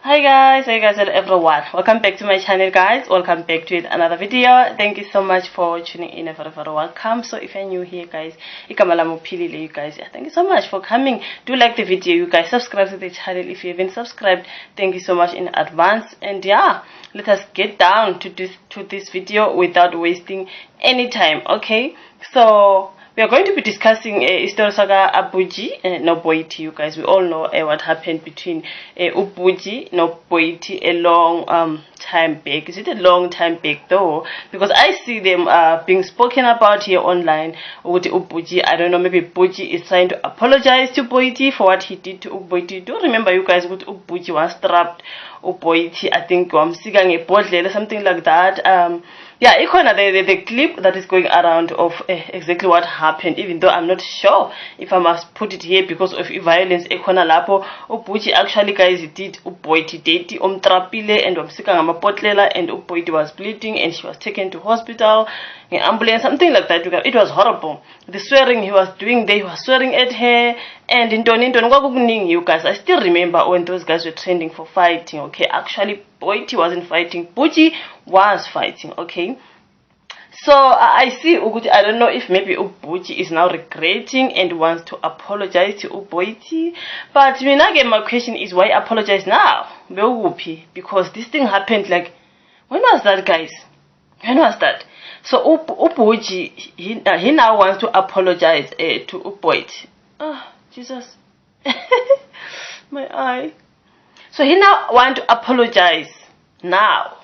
Hi guys, how you guys are everyone? Welcome back to my channel guys. Welcome back to another video. Thank you so much for tuning in. Very welcome. So if you're new here guys, you guys. Thank you so much for coming. Do like the video you guys. Subscribe to the channel if you haven't subscribed. Thank you so much in advance. And yeah, let us get down to this video without wasting any time. Okay, so we are going to be discussing story saga Bujy no Boity. You guys, we all know what happened between Bujy no Boity a long time back. Is it a long time back though? Because I see them being spoken about here online with Bujy. I don't know, maybe Bujy is trying to apologize to Boity for what he did to Boity. Do remember you guys with Bujy was trapped Boity, I think sigang a bottle or something like that. Yeah, the clip that is going around of exactly what happened, even though I'm not sure if I must put it here because of violence. Lapo Bujy actually guys did Boity date trapile and sikanga and Boity was bleeding and she was taken to hospital in ambulance, something like that. It was horrible. The swearing he was doing there, he was swearing at her and in you guys. I still remember when those guys were trending for fighting. Okay, actually Boity wasn't fighting, Bujy was fighting. Okay, so I see I don't know if maybe Bujy is now regretting and wants to apologize to Boity, but again my question is, why apologize now? Because this thing happened, like, when was that guys? When was that? So Bujy he now wants to apologize to Boity. Oh Jesus. My eye. So he now want to apologize now.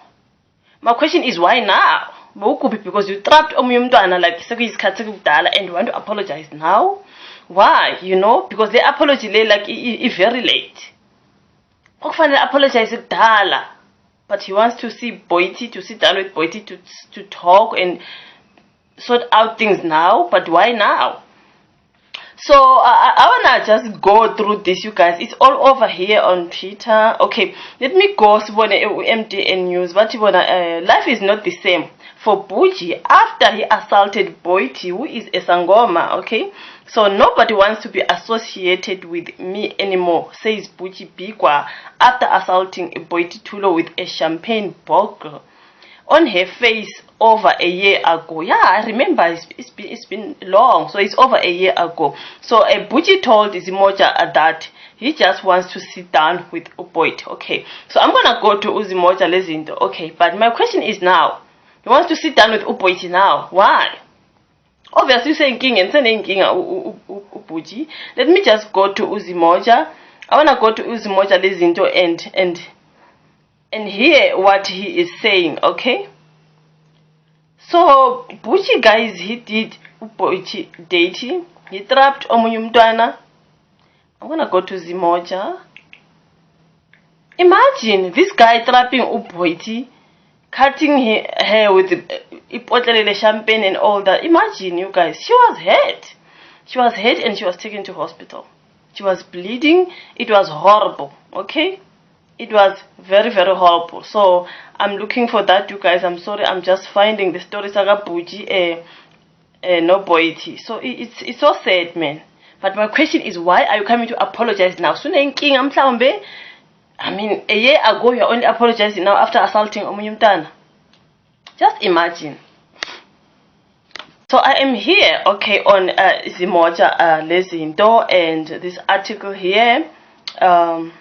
My question is, why now? Because you trapped Omyumtwana like and you want to apologize now? Why? You know, because the apology like very late. Apologize dala. But he wants to see Boity, to sit down with Boity to talk and sort out things now. But why now? So I wanna just go through this, you guys. It's all over here on Twitter. Okay, let me go to MTN news. But life is not the same for Bujy after he assaulted Boity, who is a Sangoma. Okay, so nobody wants to be associated with me anymore, says Bujy Bikwa after assaulting Boity Thulo with a champagne bottle on her face over a year ago. Yeah, I remember it's been long, so it's over a year ago. So Bujy told Uzimoja that he just wants to sit down with Boity. Okay, so I'm gonna go to Uzimoja Lezindo. Okay, but my question is now, he wants to sit down with Boity now. Why? Obviously saying king and saying king Bujy. Let me just go to Uzimoja. I wanna go to Uzimoja Lezindo and hear what he is saying. Okay, so Bujy guys, he did Boity dating, he trapped Omuyumtwana. I'm gonna go to Zimoja. Imagine this guy trapping Boity, cutting her hair with champagne and all that. Imagine you guys, she was hurt and she was taken to hospital. She was bleeding. It was horrible. Okay, it was very horrible. So I'm looking for that, you guys. I'm sorry, I'm just finding the story saga Bujy no Boity. So it's so sad, man. But my question is, why are you coming to apologize now? I mean, a year ago you're only apologizing now after assaulting Omuyumtana. Just imagine. So I am here, okay, on Zimoja Lezindo, and this article here on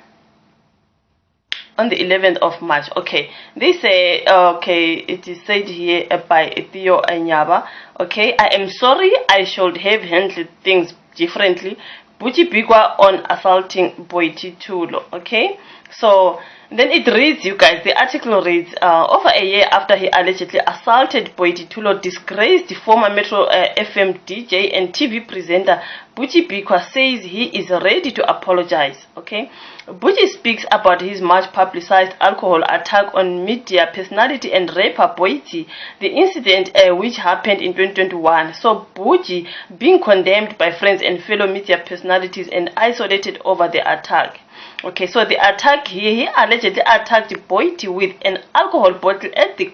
the 11th of March. Okay, they say, okay, it is said here by Theo Anyaba. Okay, I am sorry, I should have handled things differently. Bujy Bikwa on assaulting Boity Thulo. Okay, so then it reads, you guys, the article reads, over a year after he allegedly assaulted Boity Thulo, disgraced former Metro FM DJ and TV presenter Bujy Bikwa says he is ready to apologize. Okay, Bujy speaks about his much publicized alcohol attack on media personality and rapper Boity, the incident which happened in 2021. So Bujy being condemned by friends and fellow media personalities and isolated over the attack. Okay, so the attack here, he allegedly attacked Boity with an alcohol bottle at the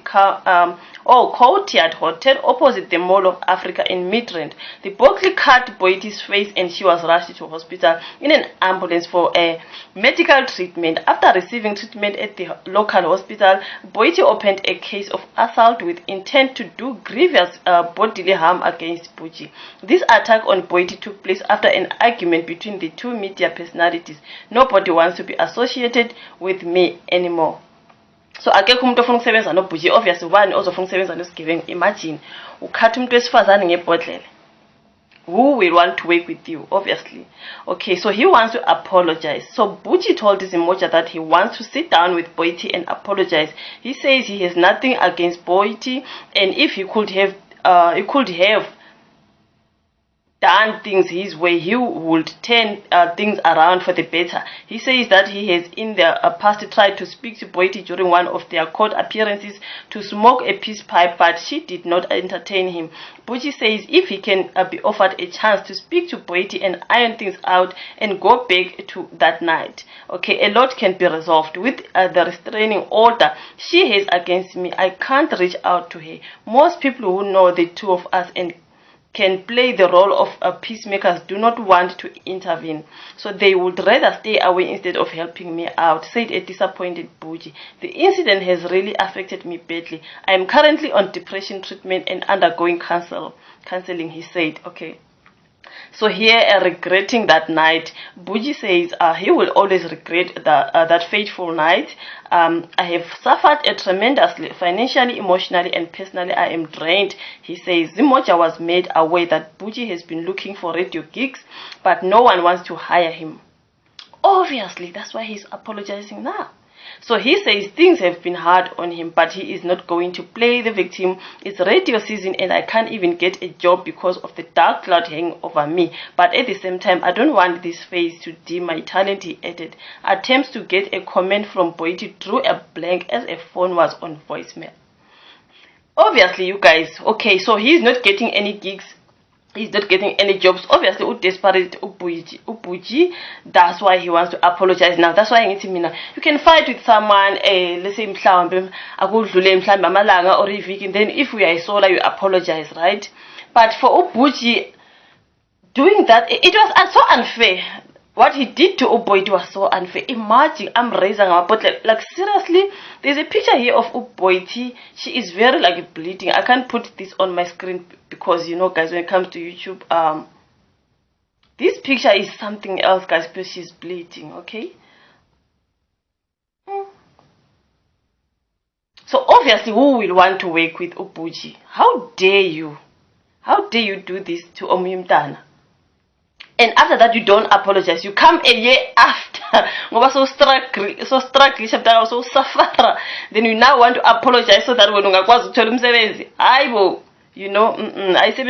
Courtyard Hotel opposite the Mall of Africa in Midrand. The bottle cut Boity's face and she was rushed to hospital in an ambulance for a medical treatment. After receiving treatment at the local hospital, Boity opened a case of assault with intent to do grievous bodily harm against Bujy. This attack on Boity took place after an argument between the two media personalities. Nobody wants to be associated with me anymore. So akekho umuntu ofuna ukusebenza no Bujy, obviously one ozofuna ukusebenza noSigeveng. Imagine ukhatha umuntu wesifazane ngebhodlela. Who will want to work with you? Obviously. Okay, so he wants to apologize. So Bujy told Zimoja that he wants to sit down with Boity and apologize. He says he has nothing against Boity, and if he could have done things his way, he would turn things around for the better. He says that he has in the past tried to speak to Boity during one of their court appearances to smoke a peace pipe, but she did not entertain him. Bujy says if he can be offered a chance to speak to Boity and iron things out and go back to that night, okay, a lot can be resolved. With the restraining order she has against me, I can't reach out to her. Most people who know the two of us and can play the role of peacemakers do not want to intervene, so they would rather stay away instead of helping me out, said a disappointed Bujy. The incident has really affected me badly. I am currently on depression treatment and undergoing counseling, he said. Okay, so here regretting that night, Bujy says he will always regret that fateful night. I have suffered tremendously, financially, emotionally, and personally. I am drained, he says. Zimoja was made aware that Bujy has been looking for radio gigs, but no one wants to hire him. Obviously, that's why he's apologizing now. So he says things have been hard on him, but he is not going to play the victim. It's radio season and I can't even get a job because of the dark cloud hanging over me. But at the same time, I don't want this phase to dim my talent, he added. Attempts to get a comment from Boity drew a blank as a phone was on voicemail. Obviously, you guys, okay, so he's not getting any gigs. He's not getting any jobs. Obviously, desperate Bujy. That's why he wants to apologize now. That's why you can fight with someone, let's say mhlawumbe akudlule mhlawumbe amalanga or iviki, and then if we are sola, you apologize, right? But for Bujy doing that, it was so unfair. What he did to Boity was so unfair. Imagine, I'm raising my bottle. Like, seriously, there's a picture here of Boity. She is very, like, bleeding. I can't put this on my screen because, you know, guys, when it comes to YouTube, this picture is something else, guys, because she's bleeding, okay? So, obviously, who will want to work with Bujy? How dare you? How dare you do this to Omimtana? And after that, you don't apologize. You come a year after. So struggling, so suffer. Then you now want to apologize so that when you tell him, you know, I say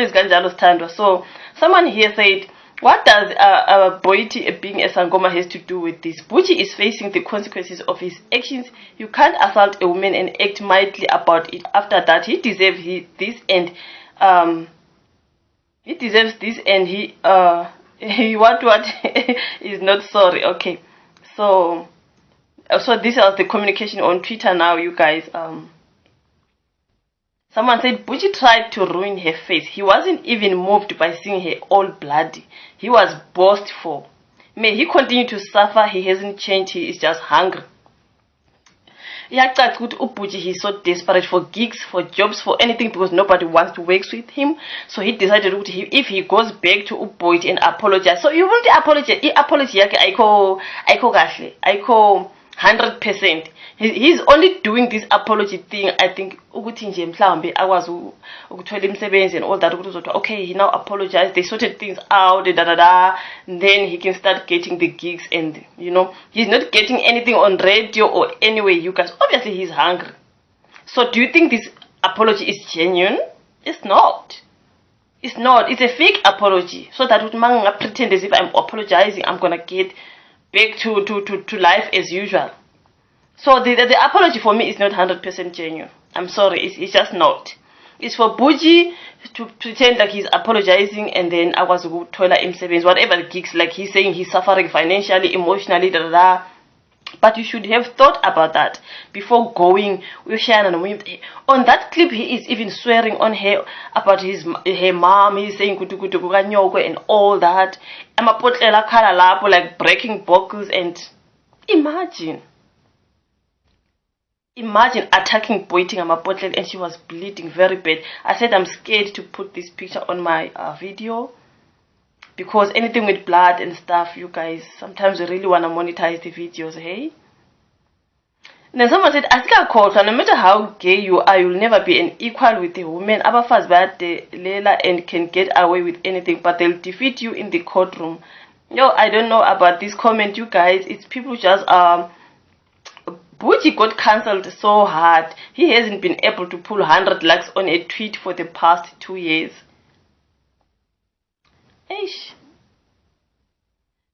so someone here said, what does Boity being a Sangoma has to do with this? Bujy is facing the consequences of his actions. You can't assault a woman and act mildly about it. After that, he deserves this and he deserves this and he what is not sorry. Okay, so this is the communication on Twitter now, you guys. Someone said Bujy tried to ruin her face. He wasn't even moved by seeing her all bloody. He was boastful. May he continue to suffer. He hasn't changed. He is just hungry. He's so desperate for gigs, for jobs, for anything because nobody wants to work with him. So he decided if he goes back to Boity and apologize. So you won't apologize. Apology Aiko 100%. He's only doing this apology thing. I think and all that. Okay, he now apologized. They sorted things out. And then he can start getting the gigs. And you know, he's not getting anything on radio or anyway. You guys, obviously, he's hungry. So do you think this apology is genuine? It's not. It's not. It's a fake apology. So that would pretend as if I'm apologizing. I'm gonna get back to life as usual. So the apology for me is not 100% genuine. I'm sorry, it's just not. It's for Bujy to pretend like he's apologizing and then I was good toilet him whatever the gigs, like he's saying he's suffering financially, emotionally, da da da. But you should have thought about that before going. On that clip, he is even swearing on her about her mom. He's saying and all that. I'm a potlela kala like breaking bottles and imagine attacking Boity and she was bleeding very bad. I said I'm scared to put this picture on my video. Because anything with blood and stuff, you guys, sometimes you really want to monetize the videos, hey? And then someone said, Asika Kota, no matter how gay you are, you'll never be an equal with a woman. Abafaz bad Lela and can get away with anything, but they'll defeat you in the courtroom. Yo, I don't know about this comment, you guys. It's people just Bujy got cancelled so hard. He hasn't been able to pull 100 likes on a tweet for the past 2 years.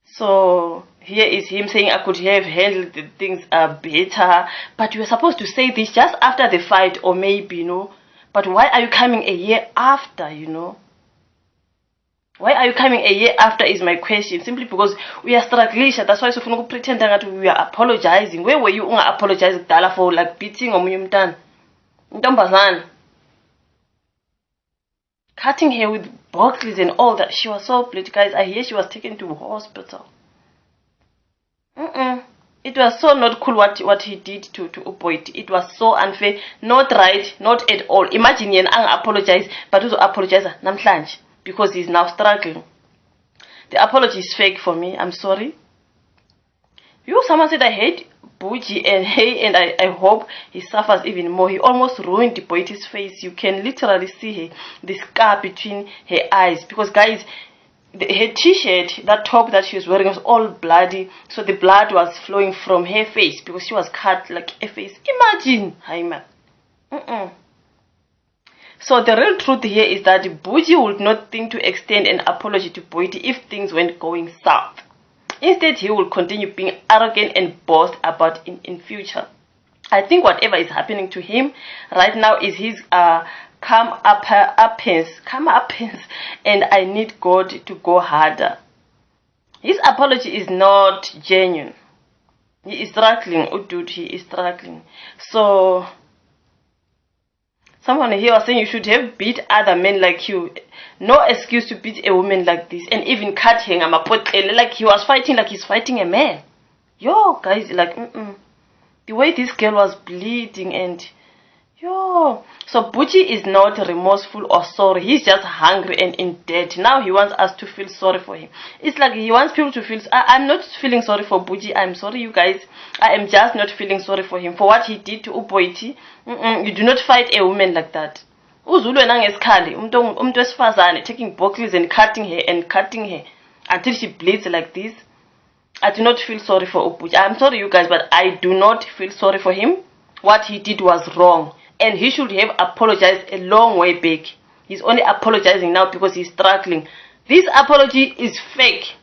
So here is him saying I could have handled the things better, but you were supposed to say this just after the fight, or maybe, you know. But why are you coming a year after, you know? Why are you coming a year after is my question. Simply because we are struggling. That's why so pretend that we are apologizing. Where were you apologizing for like beating or muyumtan? Ntombazana. Cutting her with bottles and all that. She was so bleeding, guys. I hear she was taken to hospital. It was so not cool what he did to Boity. It was so unfair, not right, not at all. Imagine yen apologize, but also apologize namhlanje because he's now struggling. The apology is fake for me. I'm sorry. Someone said I hate Bujy and I hope he suffers even more. He almost ruined Boity's face. You can literally see the scar between her eyes because, guys, her t-shirt, that top that she was wearing was all bloody, so the blood was flowing from her face because she was cut like a face. Imagine, Haima. So the real truth here is that Bujy would not think to extend an apology to Boity if things went going south. Instead, he will continue being arrogant and boast about in future. I think whatever is happening to him right now is his come-uppance, and I need God to go harder. His apology is not genuine. He is struggling, oh dude, he is struggling. So, someone here was saying you should have beat other men like you. No excuse to beat a woman like this and even cut him. Like he was fighting like he's fighting a man. Yo, guys, like, the way this girl was bleeding and, yo. So Bujy is not remorseful or sorry. He's just hungry and in debt. Now he wants us to feel sorry for him. It's like he wants people to feel, I'm not feeling sorry for Bujy. I'm sorry, you guys. I am just not feeling sorry for him. For what he did to Boity. You do not fight a woman like that. Uzulu nangesikali umuntu wesifazane taking bottles and cutting her until she bleeds like this. I do not feel sorry for Bujy. I'm sorry, you guys, but I do not feel sorry for him. What he did was wrong, and he should have apologized a long way back. He's only apologizing now because he's struggling. This apology is fake.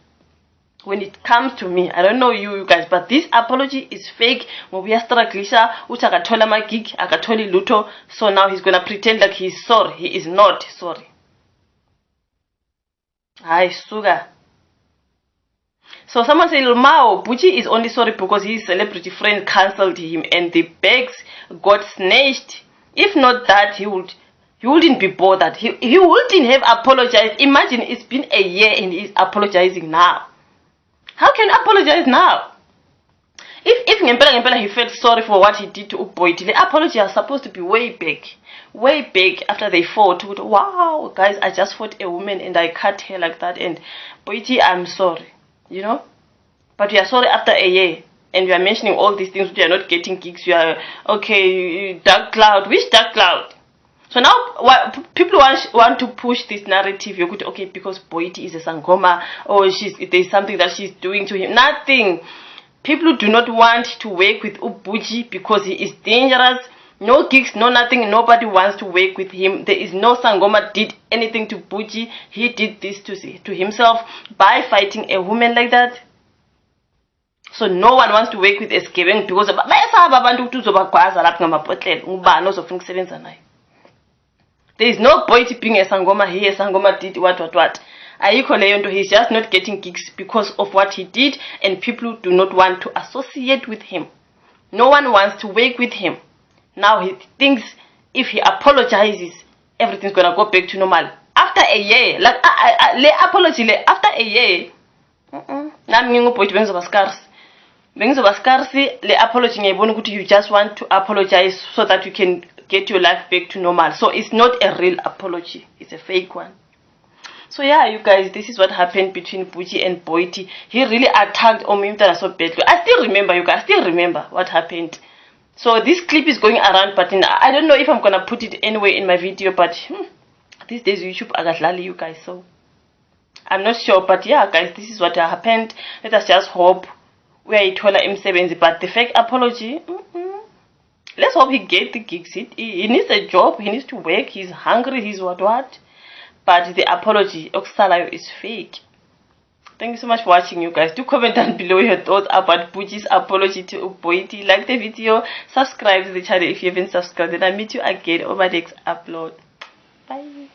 When it comes to me, I don't know you guys, but this apology is fake. We are struggling. Akatola my gig, akatoli luto. So now he's gonna pretend like he's sorry. He is not sorry. Hi, sugar. So someone said, Mao, Bujy is only sorry because his celebrity friend cancelled him and the bags got snatched. If not that, he wouldn't be bothered. He wouldn't have apologized. Imagine it's been a year and he's apologizing now. How can you apologize now? If Ngempela he felt sorry for what he did to Boity, the apology was supposed to be way back after they fought. Wow, guys, I just fought a woman and I cut her like that, and Boity, I'm sorry, you know. But you are sorry after a year, and you are mentioning all these things. You are not getting gigs. You are okay. Dark cloud. Which dark cloud? So now people want to push this narrative. You're good, okay, because Boity is a sangoma, or there's something that she's doing to him. Nothing. People do not want to work with Bujy because he is dangerous. No gigs, no nothing. Nobody wants to work with him. There is no sangoma did anything to Bujy. He did this to himself by fighting a woman like that. So no one wants to work with escaping because There is no Boity being a Sangoma here, Sangoma did what. Ayikho leyo nto. He's just not getting gigs because of what he did, and people do not want to associate with him. No one wants to work with him. Now he thinks if he apologizes, everything's gonna go back to normal. After a year, like le apology after a year. Nami nginguBoity bengizoba scarce. Le apology ngiyibona ukuthi you just want to apologize so that you can get your life back to normal. So it's not a real apology, it's a fake one. So yeah, you guys, this is what happened between Bujy and Boity. He really attacked Omimtana so badly. I still remember, you guys, what happened. So this clip is going around, but I don't know if I'm gonna put it anywhere in my video, but these days YouTube agatlali, you guys, so I'm not sure. But yeah, guys, this is what happened. Let us just hope we are Itola M70, but the fake apology, let's hope he gets the gigs. He needs a job, he needs to work, he's hungry, he's what. But the apology, Oksalayo, is fake. Thank you so much for watching, you guys. Do comment down below your thoughts about Bujy's apology to Boity. Like the video, subscribe to the channel if you haven't subscribed, and I'll meet you again over the next upload. Bye.